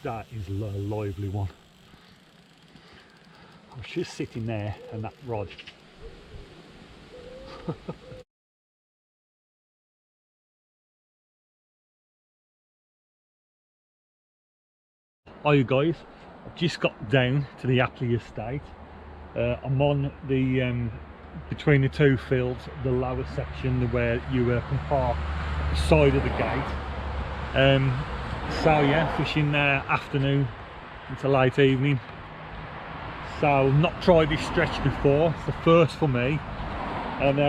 That is a lively one. I was just sitting there and that rod. Hi guys, I've just got down to the Apley estate. I'm on the between the two fields, the lower section where you can park the side of the gate. So yeah, fishing there afternoon into late evening. So I've not tried this stretch before, it's the first for me. And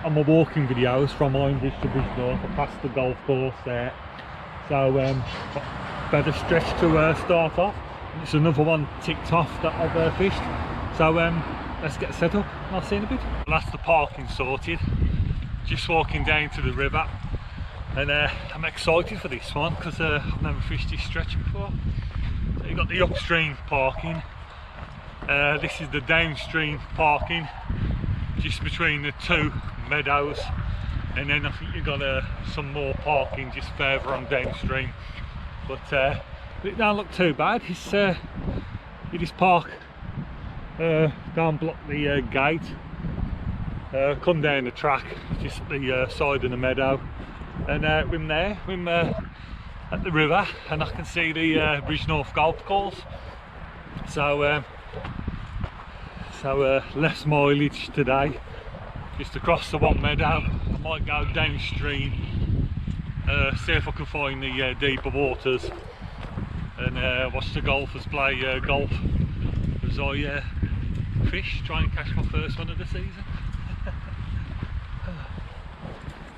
on my walking videos from Bridge to bridgnorth, I passed the golf course there. So better stretch to start off. It's another one ticked off that I've fished. So let's get set up and I'll see you in a bit. Well, that's the parking sorted. Just walking down to the river, and I'm excited for this one because I've never fished this stretch before. So you've got the upstream parking. This is the downstream parking, just between the two meadows, and then I think you've got some more parking just further on downstream. But it don't look too bad. It's you just park, don't block the gate, come down the track, just at the side of the meadow, and we're there, we're at the river, and I can see the Bridgnorth golf course. So less mileage today, just across the one meadow. I might go downstream, see if I can find the deeper waters, and watch the golfers play golf as I fish, try and catch my first one of the season.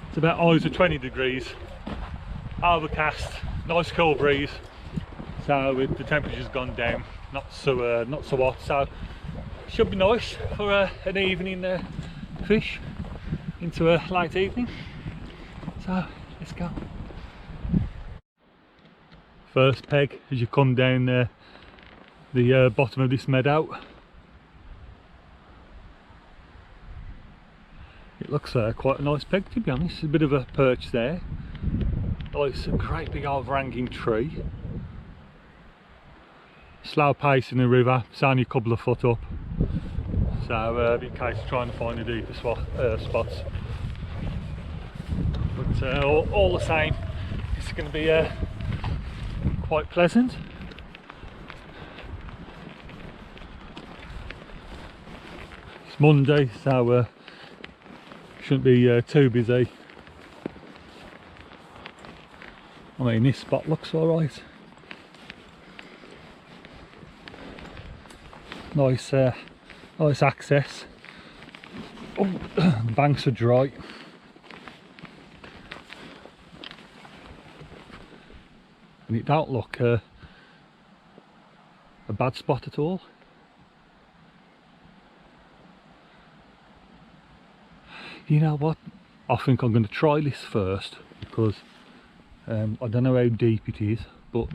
It's about highs of 20 degrees, overcast, nice cool breeze, so the temperature's gone down, not so hot, so should be nice for an evening fish into a late evening. So let's go. First peg as you come down the bottom of this meadow. It looks quite a nice peg, to be honest. There's a bit of a perch there. Oh, it's a great big overhanging tree. Slow pace in the river, it's only a couple of foot up. So be a case of trying to find the deeper spots. But all the same, it's going to be quite pleasant. It's Monday, so shouldn't be too busy. I mean, this spot looks alright. Nice access. Oh, the banks are dry. And it don't look a bad spot at all. You know what? I think I'm going to try this first because I don't know how deep it is, but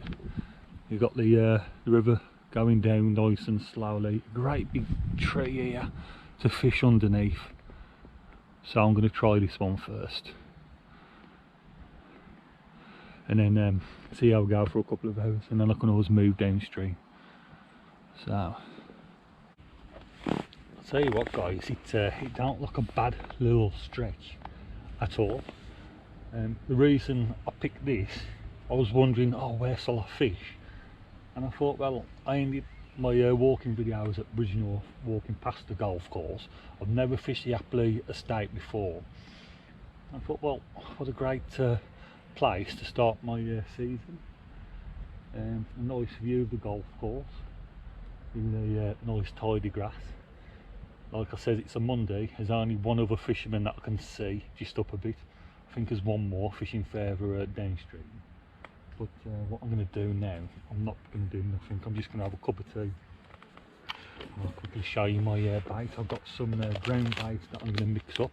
you've got the river going down nice and slowly. Great big tree here to fish underneath. So I'm going to try this one first. And then see how we go for a couple of hours, and then I can always move downstream. So I'll tell you what guys, it don't look a bad little stretch at all. The reason I picked this, I was wondering, oh, where shall I fish? And I thought, well, I ended my walking videos at bridgnorth walking past the golf course. I've never fished the Apley estate before. I thought, well, what a great place to start my season. A nice view of the golf course in the nice tidy grass. Like I said, it's a Monday. There's only one other fisherman that I can see just up a bit. I think there's one more fishing further downstream. But what I'm going to do now, I'm not going to do nothing. I'm just going to have a cup of tea. I'll quickly show you my bait. I've got some ground bait that I'm going to mix up,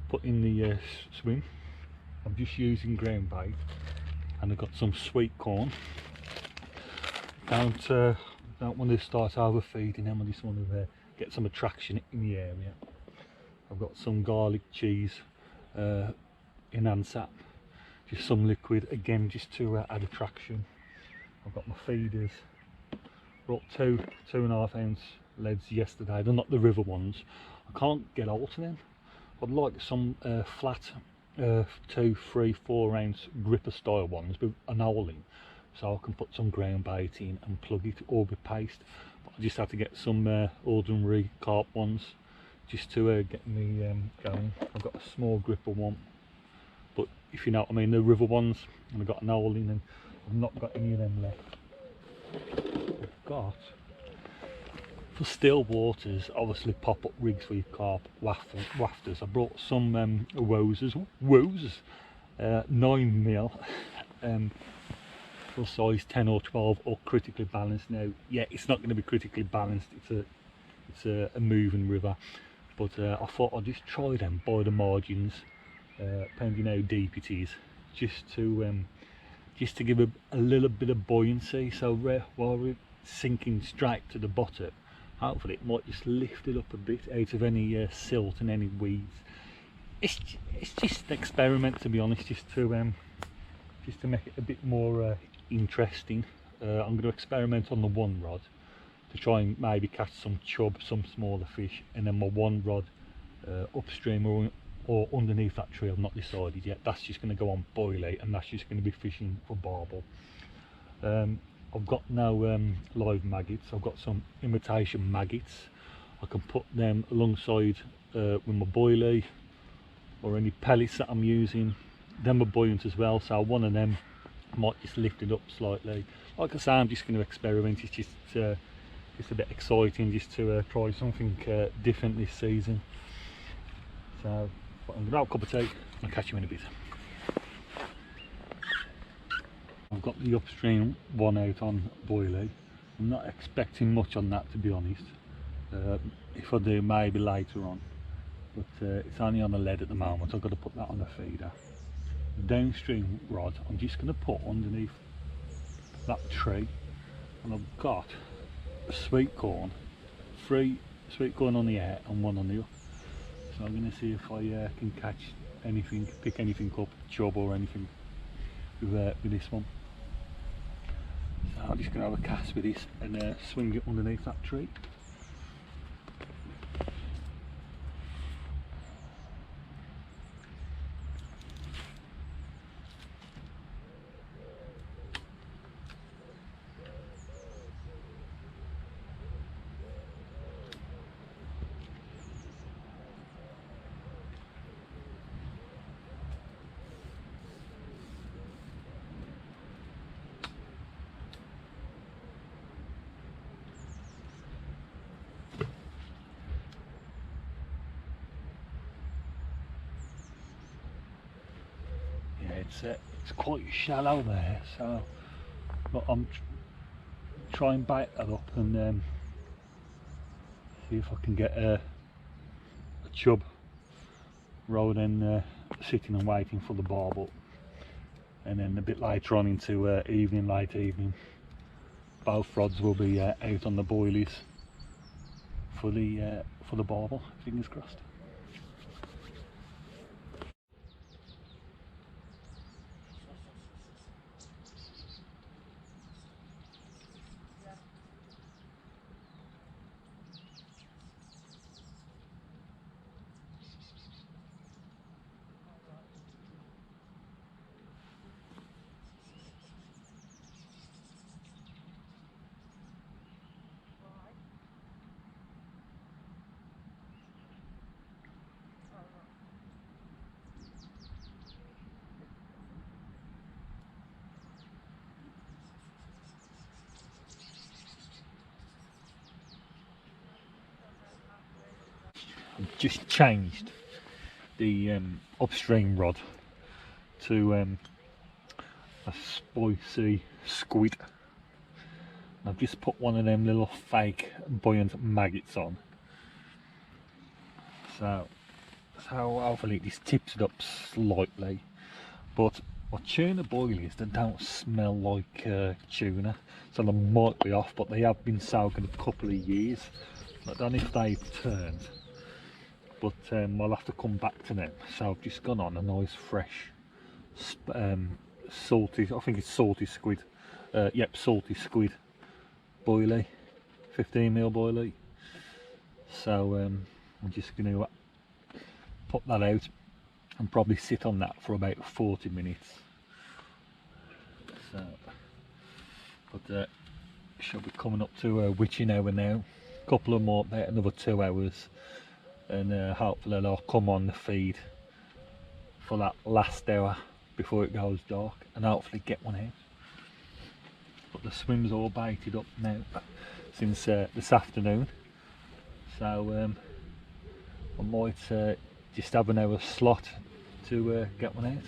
put in the swim. I'm just using ground bait, and I've got some sweet corn. Don't want to start overfeeding them. I just want to get some attraction in the area. I've got some garlic cheese in ansap, just some liquid again, just to add attraction. I've got my feeders. Brought 2.5 ounce leads yesterday. They're not the river ones. I can't get hold of them. I'd like some flat 2, 3, 4 ounce gripper style ones with an hole in, so I can put some ground bait in and plug it, or with paste. But I just have to get some ordinary carp ones just to get me going. I've got a small gripper one, but if you know what I mean, the river ones, and I've got an hole in, and I've not got any of them left. I've got, for still waters, obviously pop-up rigs for your carp wafters. I brought some woses 9mm, full size 10 or 12, or critically balanced. Now, yeah, it's not going to be critically balanced. It's a moving river, but I thought I'd just try them by the margins, depending how deep it is, just to give a little bit of buoyancy. So while we're sinking straight to the bottom, hopefully it might just lift it up a bit out of any silt and any weeds. It's just an experiment, to be honest, just to make it a bit more interesting. I'm going to experiment on the one rod to try and maybe catch some chub, some smaller fish, and then my one rod upstream or underneath that tree. I've not decided yet. That's just going to go on boilie, and that's just going to be fishing for barbel. I've got no live maggots. I've got some imitation maggots. I can put them alongside with my boilie, or any pellets that I'm using. Them are buoyant as well, so one of them might just lift it up slightly. Like I say, I'm just going to experiment. It's just a bit exciting just to try something different this season. So I'm going to have a cup of tea, and I'll catch you in a bit. I've got the upstream one out on boilie. I'm not expecting much on that, to be honest. If I do, maybe later on, but it's only on the lead at the moment. I've got to put that on the feeder. The downstream rod I'm just going to put underneath that tree, and I've got a sweet corn, 3 sweet corn on the air and 1 on the up. So I'm going to see if I can catch anything, pick anything up, chub or anything with this one. So I'm just going to have a cast with this and swing it underneath that tree. It's quite shallow there, so but I'm try and bait that up and see if I can get a chub rather than sitting and waiting for the barbel. And then a bit later on into late evening, both rods will be out on the boilies for the barbel. Fingers crossed. I've just changed the upstream rod to a spicy squid. I've just put one of them little fake buoyant maggots on, so hopefully it just tips it up slightly. But my tuna boilies, they don't smell like tuna, so they might be off, but they have been soaking a couple of years. I don't know if they've turned, but I'll have to come back to them. So I've just gone on a nice fresh salty, I think it's salty squid, yep, salty squid boilie, 15mm boilie. So I'm just going to put that out and probably sit on that for about 40 minutes. So, but shall be coming up to a witching hour now. A couple of more, about another 2 hours, and hopefully I'll come on the feed for that last hour before it goes dark, and hopefully get one out. But the swim's all baited up now since this afternoon, so I might just have an hour slot to get one out.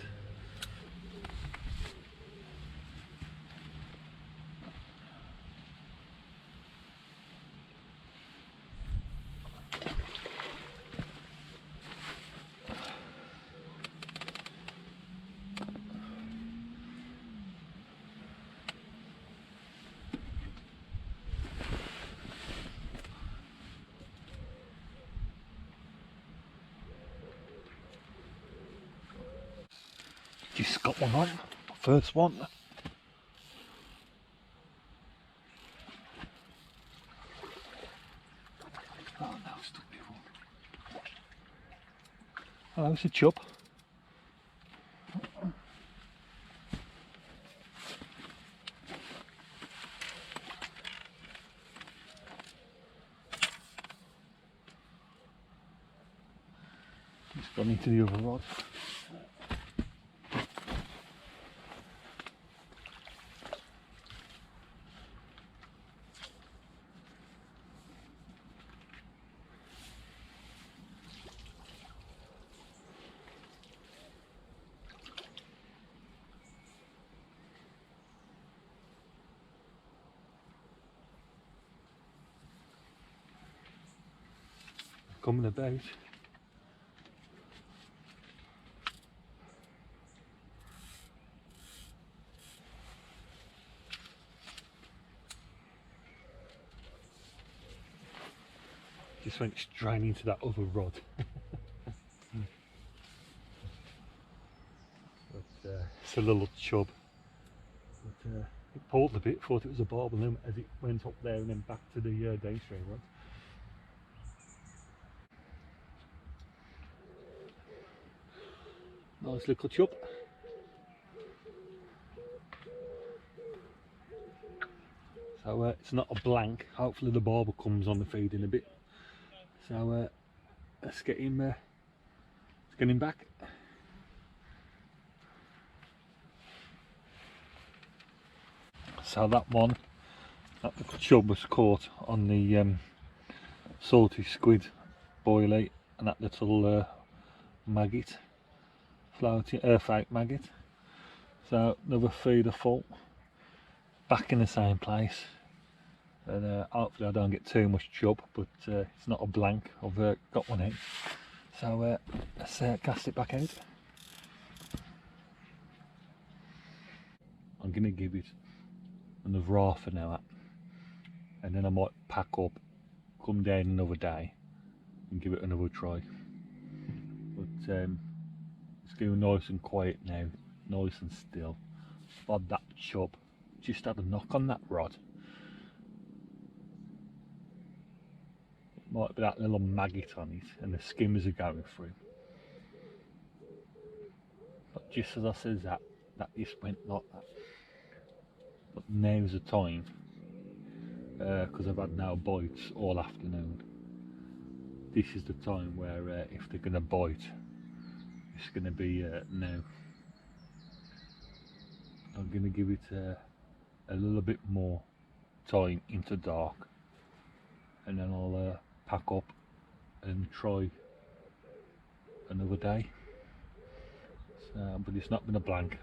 Just got one on, first one. Oh no, stupid one. Oh, it's a chub. It's gone into the other rod. Coming about. Just went straight into that other rod. But it's a little chub. But it pulled a bit, thought it was a barbel, and as it went up there and then back to the downstream rod. Nice little chub. So it's not a blank. Hopefully the barbel comes on the feed in a bit. So let's get him back. So that little chub was caught on the salty squid boilie, and that little maggot, floating fake maggot. So another feeder full, back in the same place, and hopefully I don't get too much chub, but it's not a blank. I've got one out, so let's cast it back out. I'm going to give it another half an hour, and then I might pack up, come down another day and give it another try. But it's going nice and quiet now, nice and still. But that chub just had a knock on that rod. It might be that little maggot on it and the skimmers are going through. But just as I said that just went like that. But now's the time, because I've had no bites all afternoon. This is the time where if they're going to bite, it's going to be now. I'm going to give it a little bit more time into dark, and then I'll pack up and try another day. So, but it's not been a blank.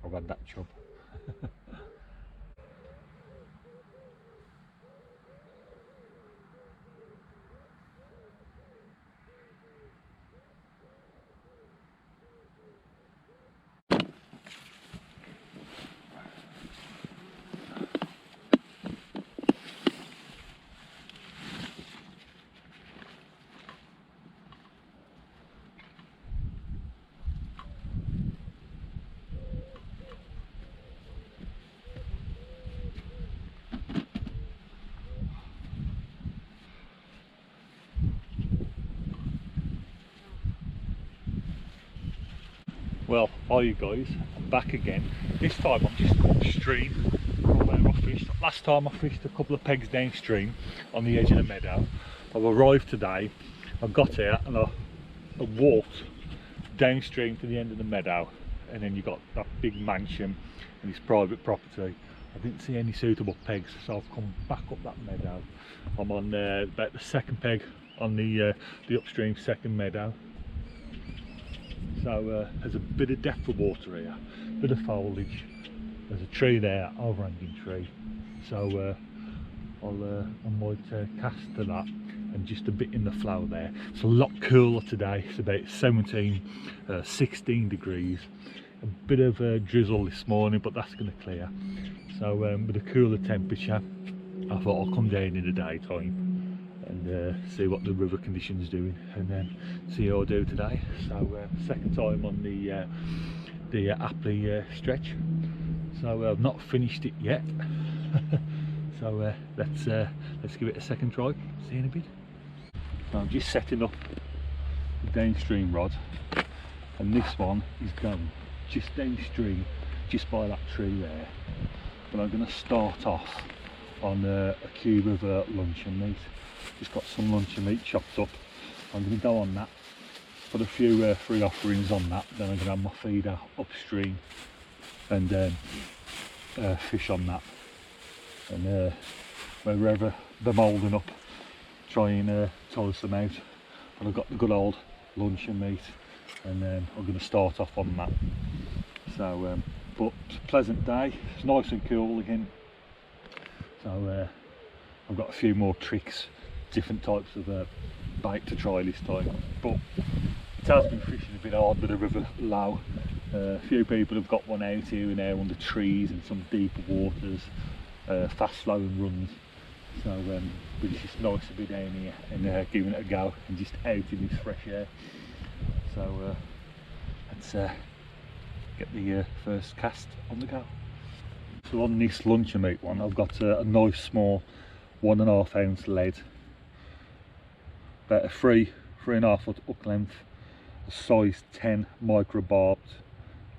I've had that chub. Well, hi you guys, I'm back again. This time I'm just upstream from where I fished. Last time I fished a couple of pegs downstream on the edge of the meadow. I've arrived today, I got here and I walked downstream to the end of the meadow, and then you got that big mansion and it's private property. I didn't see any suitable pegs, so I've come back up that meadow. I'm on about the second peg on the upstream second meadow. So there's a bit of depth of water here, a bit of foliage. There's a tree there, overhanging tree. So I might cast to that, and just a bit in the flow there. It's a lot cooler today. It's about 16 degrees. A bit of a drizzle this morning, but that's going to clear. So with a cooler temperature, I thought I'll come down in the daytime and see what the river conditions doing, and then see how I do today. So second time on the apley stretch. So I've not finished it yet. So let's give it a second try. See you in a bit. So I'm just setting up the downstream rod, and this one is going just downstream, just by that tree there. But I'm going to start off on a cube of luncheon meat. Just got some luncheon meat chopped up. I'm going to go on that, put a few free offerings on that, then I'm going to have my feeder upstream and fish on that, and wherever they're moulding up, try and toss them out. But I've got the good old luncheon meat, and I'm going to start off on that. So but it's a pleasant day, it's nice and cool again. So I've got a few more tricks, different types of bait to try this time. But it has been fishing a bit hard with the river low. A few people have got one out here and there under trees and some deeper waters, fast flowing runs. So but it's just nice to be down here and giving it a go and just out in this fresh air. So let's get the first cast on the go. So on this luncheon meat one, I've got a nice small 1.5 ounce lead, about a 3.5 foot hook length, a size 10 micro barbed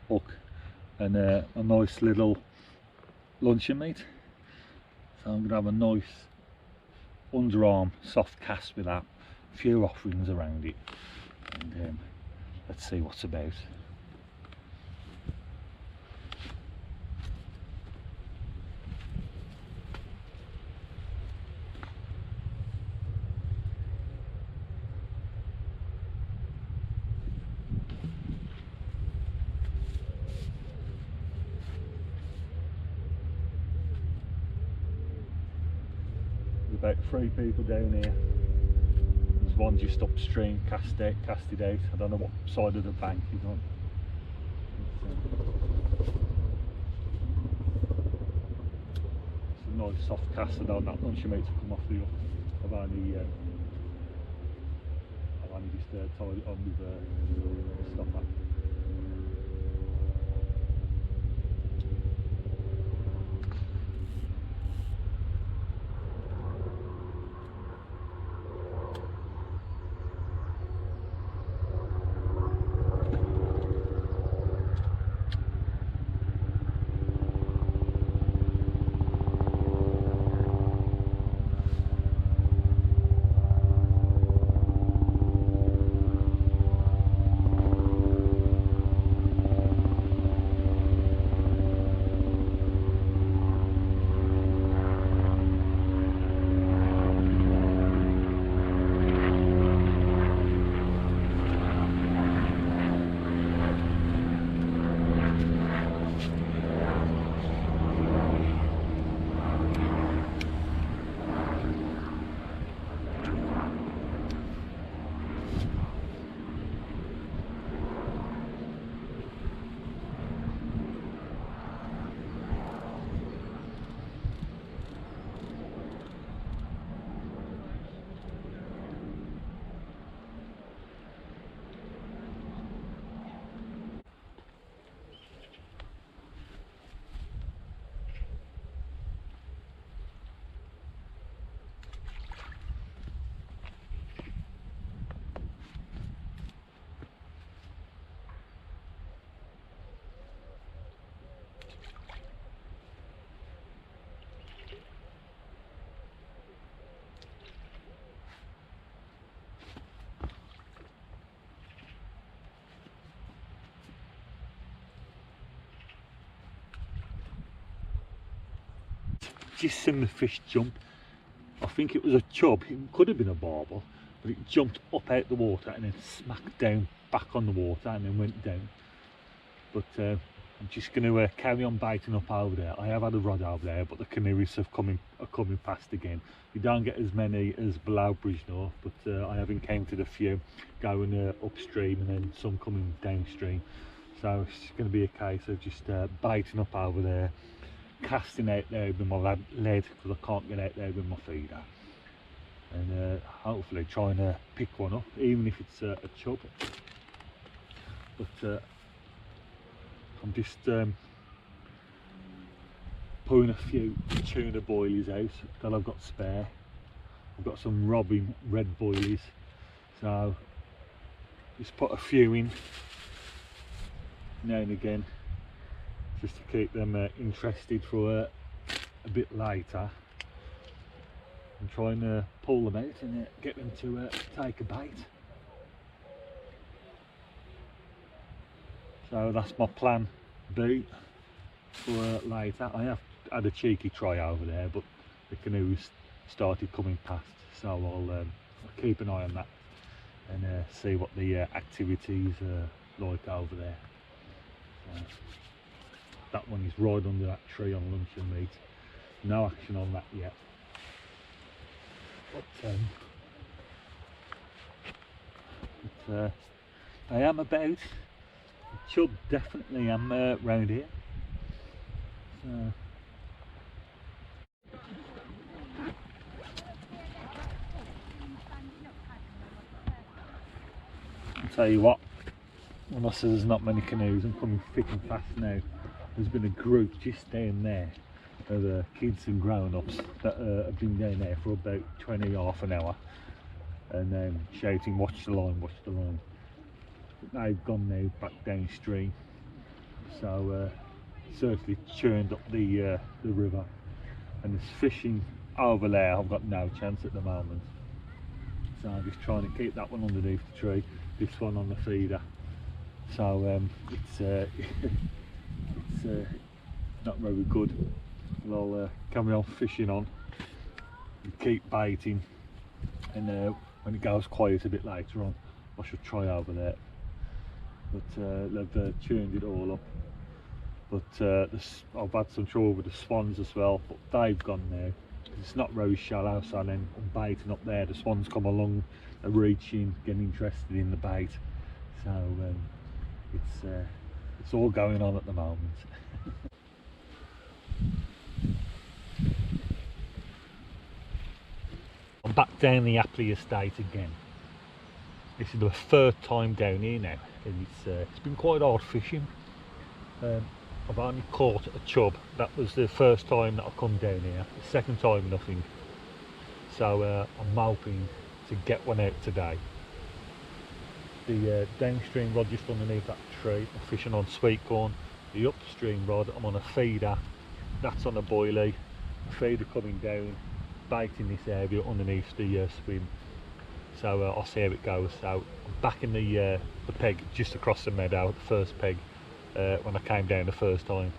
hook, and a nice little luncheon meat. So I'm going to have a nice underarm soft cast with that, a few offerings around it, and let's see what's about. About 3 people down here. There's one just upstream, casted out. I don't know what side of the bank he's on. It's a nice soft cast. I don't know that luncheon meat to come off the hook. I've only just tied it on with a stopper. just seen the fish jump. I think it was a chub, it could have been a barbel, but it jumped up out the water and then smacked down back on the water and then went down. But I'm just going to carry on baiting up over there. I have had a rod over there, but the canoeists are coming past again. You don't get as many as below Bridgnorth, but I have encountered a few going upstream and then some coming downstream. So it's going to be a case of just baiting up over there, casting out there with my lead because I can't get out there with my feeder, and hopefully trying to pick one up, even if it's a chub. But I'm just pulling a few tuna boilies out that I've got spare. I've got some robin red boilies, so just put a few in now and again just to keep them interested for a bit later, and trying to pull them out and get them to take a bite. So that's my plan B for later. I have had a cheeky try over there, but the canoes started coming past, so I'll keep an eye on that and see what the activities are like over there. That one is right under that tree on lunch and meat. No action on that yet. But I am about. Chub definitely am round here. I'll tell you what, when I say there's not many canoes, I'm coming thick and fast now. There's been a group just down there of kids and grown-ups that have been down there for about 20, half an hour, and then shouting, watch the line, watch the line. But they've gone now back downstream, so certainly churned up the river, and there's fishing over there. I've got no chance at the moment, so I'm just trying to keep that one underneath the tree, this one on the feeder. So it's not very good. I'll carry on fishing on and keep baiting, and when it goes quiet a bit later on, I should try over there. But they've churned it all up. But I've had some trouble with the swans as well, but they've gone now. It's not very shallow, so then I'm baiting up there. The swans come along, they're reaching, getting interested in the bait. So it's all going on at the moment. I'm back down the Apley estate again. This is the third time down here now, and it's been quite hard fishing. I've only caught a chub. That was the first time that I've come down here. The second time, nothing. So I'm hoping to get one out today. The downstream rod just underneath that tree, I'm fishing on sweet corn. The upstream rod, I'm on a feeder. That's on a boilie. The feeder coming down, baiting this area underneath the swim. So I'll see how it goes. So I'm back in the peg just across the meadow, the first peg, when I came down the first time.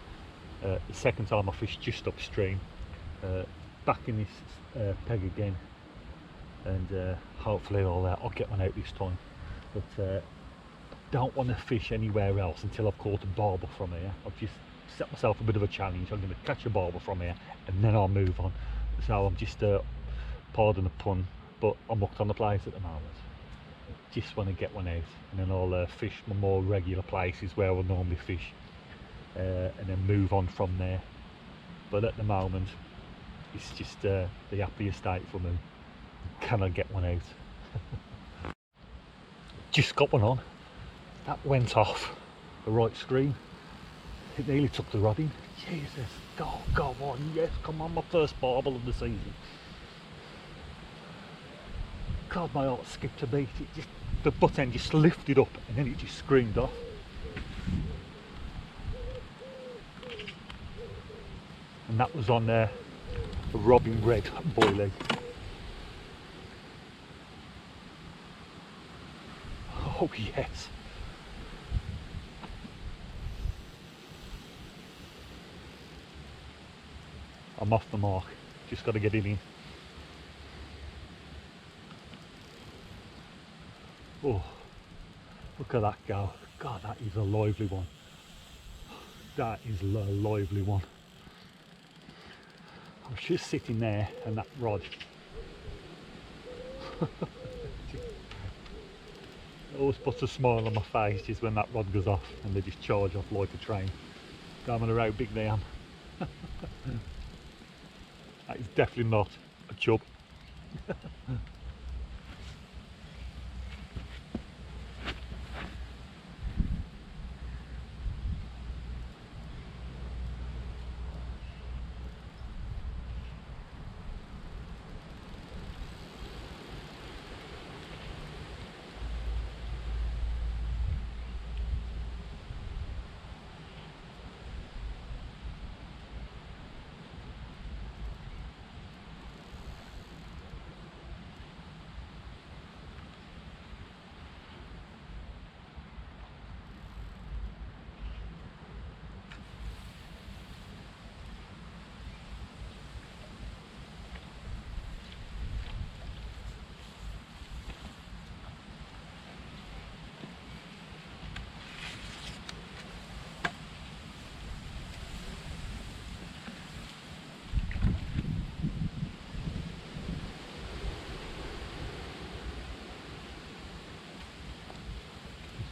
The second time I fished just upstream, back in this peg again, and hopefully I'll get one out this time. But I don't want to fish anywhere else until I've caught a barbel from here. I've just set myself a bit of a challenge. I'm going to catch a barbel from here and then I'll move on. So I'm just, pardon the pun, but I'm hooked on the place at the moment. Just want to get one out, and then I'll fish my more regular places where I normally fish, and then move on from there. But at the moment, it's just the Apley estate for me. Can I get one out? Just got one on. That went off the right screen. It nearly took the rod in. Jesus, oh, go on, yes, come on, my first barbel of the season. God, my heart skipped a beat. It just, the butt end just lifted up and then it just screamed off. And that was on a robin red boilie. Oh yes. I'm off the mark, just got to get it in. Oh, look at that go. God, that is a lively one. That is a lively one. I was just sitting there and that rod. It always puts a smile on my face just when that rod goes off and they just charge off like a train. No matter how big they am. That is definitely not a chub.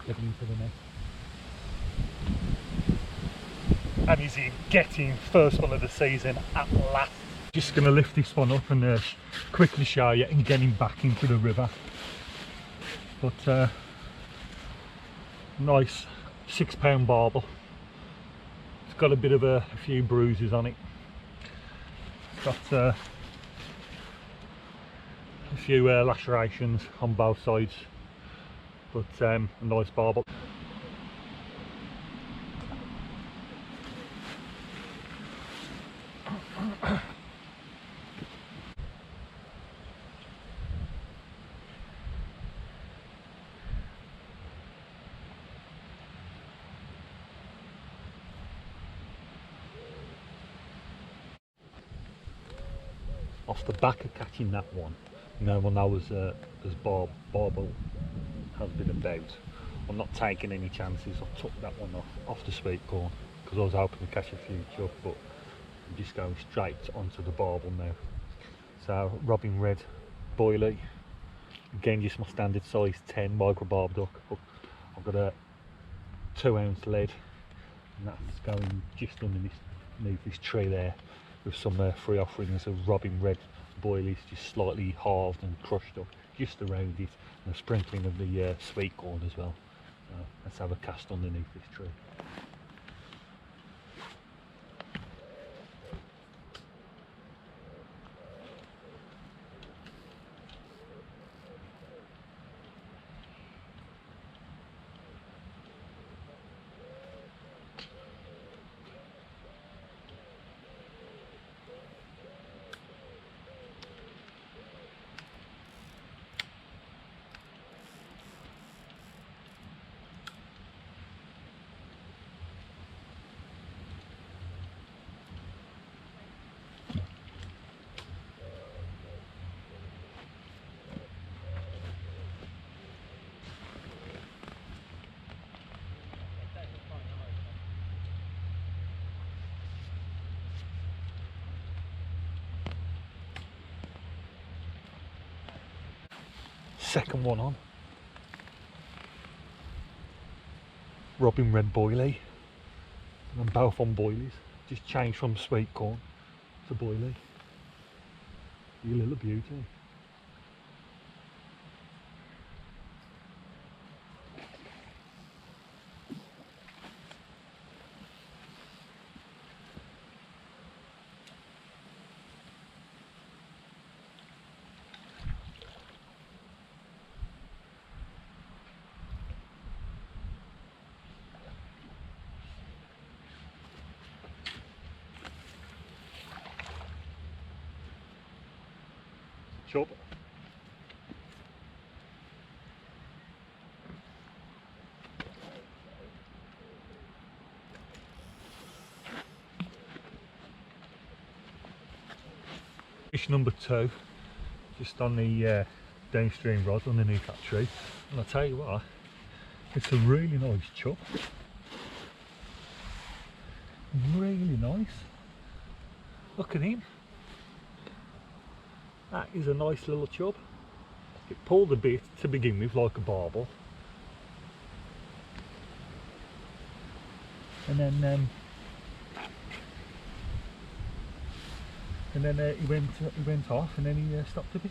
Getting into the net. And is he getting first one of the season at last? Just going to lift this one up and quickly show you and get him back into the river. But nice £6 barbel. It's got a bit of a few bruises on it. It's got a few lacerations on both sides. But a nice barbel. Off the back of catching that one, no one knows as barbel has been about. I'm not taking any chances. I took that one off the sweet corn because I was hoping to catch a few chub, but I'm just going straight onto the barbel now. So robin red boilie, again just my standard size 10 micro barb duck. I've got a 2 ounce lead and that's going just underneath this tree there with some free offerings of robin red boilies just slightly halved and crushed up just around it, and a sprinkling of the sweet corn as well. So let's have a cast underneath this tree. Second one on. Robin red boilie, and both on boilies. Just changed from sweet corn to boilie. You little beauty. Chub. Fish number 2, just on the downstream rod underneath that tree, and I'll tell you what, it's a really nice chub. Really nice. Look at him. That is a nice little chub. It pulled a bit to begin with, like a barbel, and then he went off, and then he stopped a bit.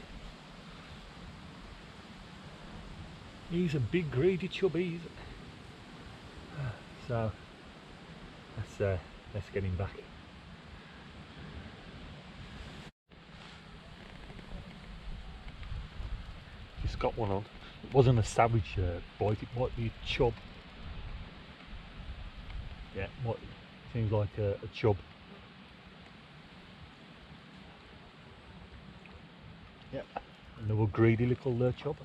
He's a big greedy chub, he's. So let's get him back. Just got one on. It wasn't a savage bite, it might be a chub. Yeah, seems like a chub. Yeah, another greedy little chub.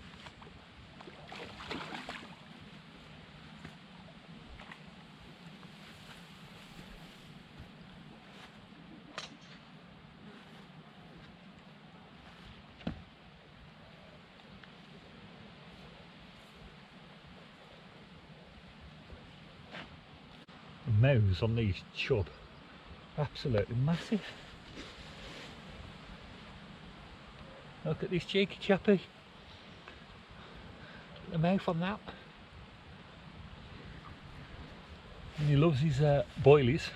The mouths on these chub, absolutely massive. Look at this cheeky chappy. The mouth on that. And he loves his boilies.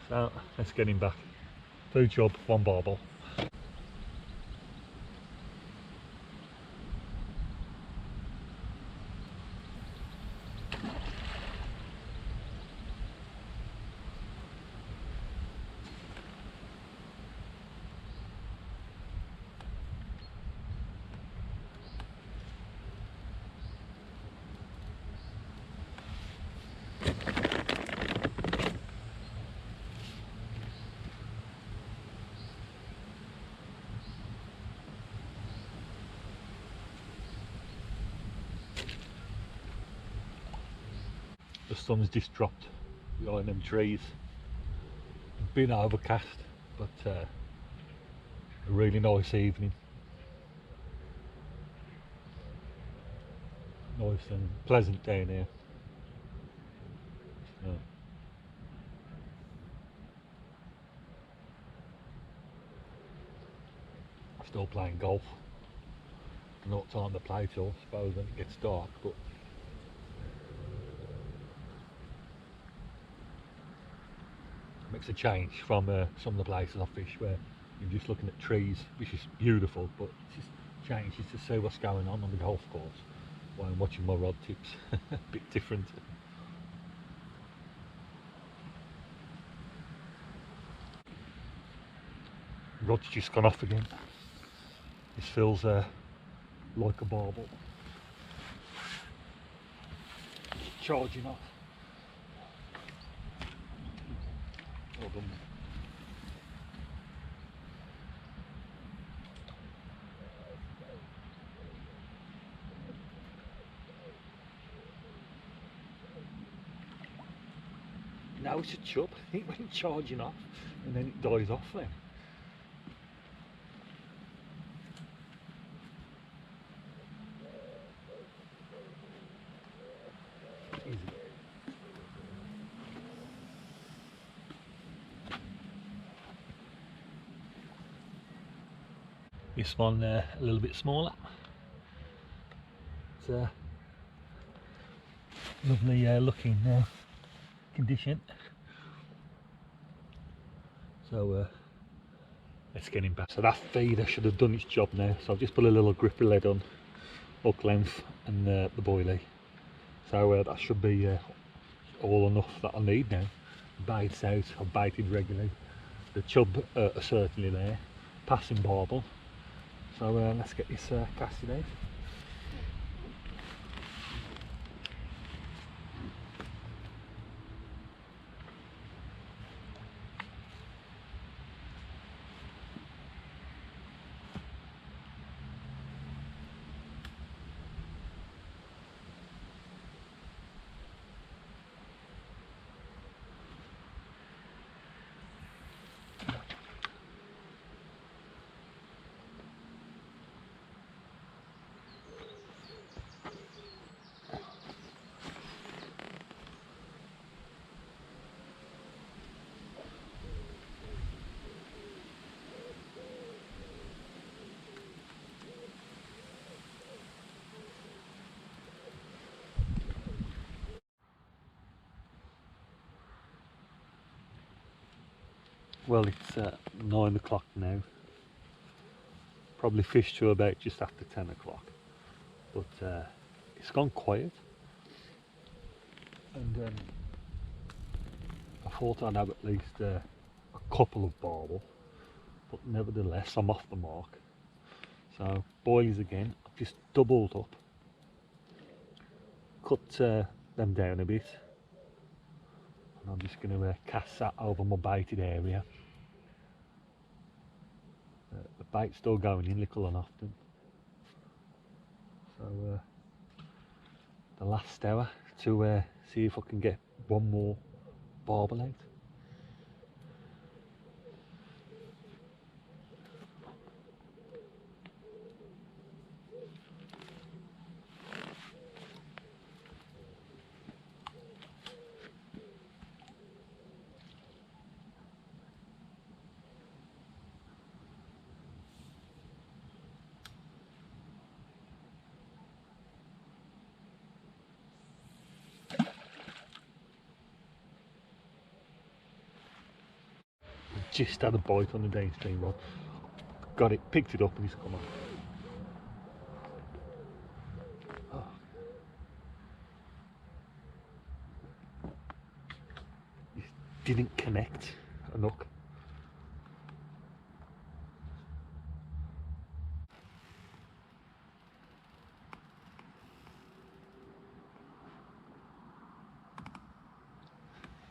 So let's get him back. 2 chub, 1 barbel. The sun's just dropped behind them trees. Been overcast, but a really nice evening. Nice and pleasant down here. Still playing golf. Not time to play till, I suppose, when it gets dark, but makes a change from some of the places I fish where you're just looking at trees, which is beautiful, but it just changes to see what's going on the golf course while I'm watching my rod tips. A bit different. Rod's just gone off again. This feels like a barbel. Charging off. Well done. Now it's a chub. It went charging off and then it dies off then. Easy. This one a little bit smaller. It's a lovely looking condition. So let's get him back. So that feeder should have done its job now. So I've just put a little gripper lead on, hook length, and the boilie. So that should be all enough that I need now. Baits out, I've baited regularly. The chub are certainly there. Passing barbel. So let's get this casted out. Well, it's 9 o'clock now. Probably fished to about just after 10 o'clock. But it's gone quiet. And I thought I'd have at least a couple of barbel. But nevertheless, I'm off the mark. So, boilies again. I've just doubled up. Cut them down a bit. And I'm just going to cast that over my baited area. The bait's still going in little and often. So the last hour to see if I can get one more barbel out. Just had a bite on the downstream rod. Got it, picked it up and he's come on. Oh. He didn't connect a hook.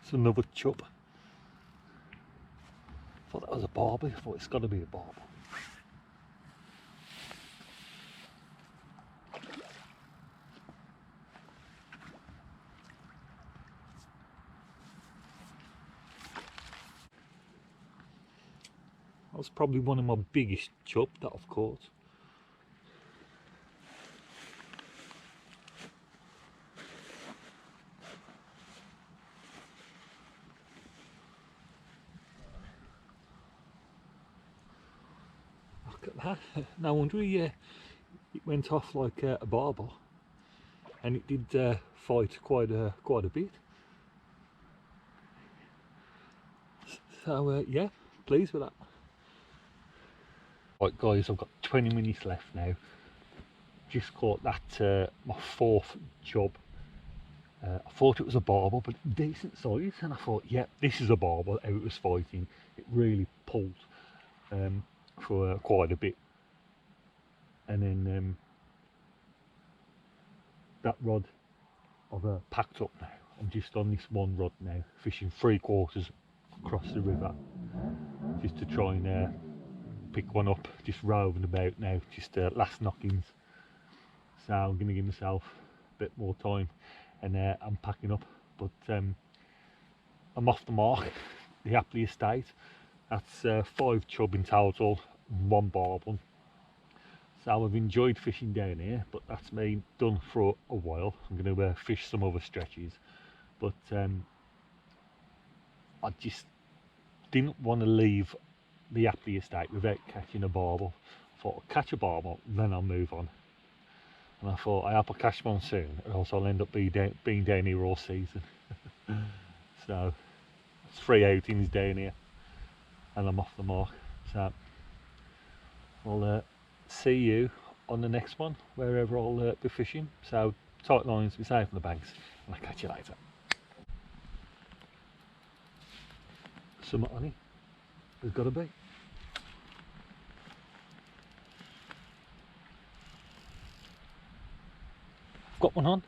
It's another chub. I thought that was a barbel. I thought it's got to be a barbel. That was probably one of my biggest chub that I've caught. Look at that. No wonder it went off like a barbel, and it did fight quite a bit. So yeah, pleased with that. Right guys, I've got 20 minutes left now. Just caught that my fourth chub. I thought it was a barbel, but decent size, and I thought, yeah, this is a barbel. How it was fighting, it really pulled for quite a bit. And then that rod I've packed up now. I'm just on this one rod now, fishing 3/4 across the river, just to try and pick one up, just roving about now, just last knockings. So I'm going to give myself a bit more time, and I'm packing up. But I'm off the mark. The Apley estate, that's 5 chub in total, 1 barbel. So I've enjoyed fishing down here, but that's me done for a while. I'm going to fish some other stretches, but I just didn't want to leave the Apley estate without catching a barbel. I thought I'll catch a barbel, then I'll move on. And I thought, I hope I catch one soon, or else I'll end up being down here all season. So it's 3 outings down here, and I'm off the mark. So I'll see you on the next one, wherever I'll be fishing. So tight lines, be safe on the banks, and I'll catch you later. Something on it, there's got to be. Got one on.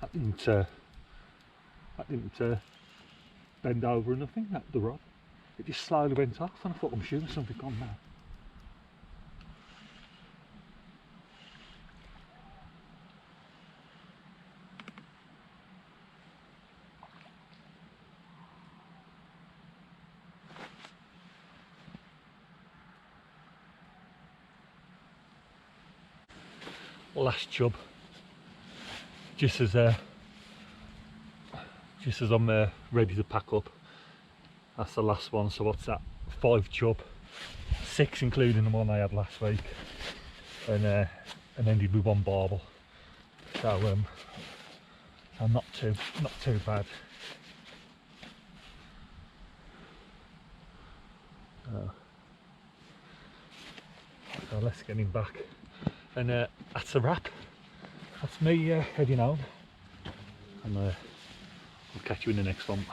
That didn't bend over or nothing, that the rod. It just slowly went off, and I thought, I'm shooting something on now. Last chub, just as I'm ready to pack up. That's the last one. So what's that? 5 chub, 6 including the one I had last week, and ended with 1 barbel. So not too bad. So let's get him back, and that's a wrap. That's me heading home, and we'll catch you in the next one.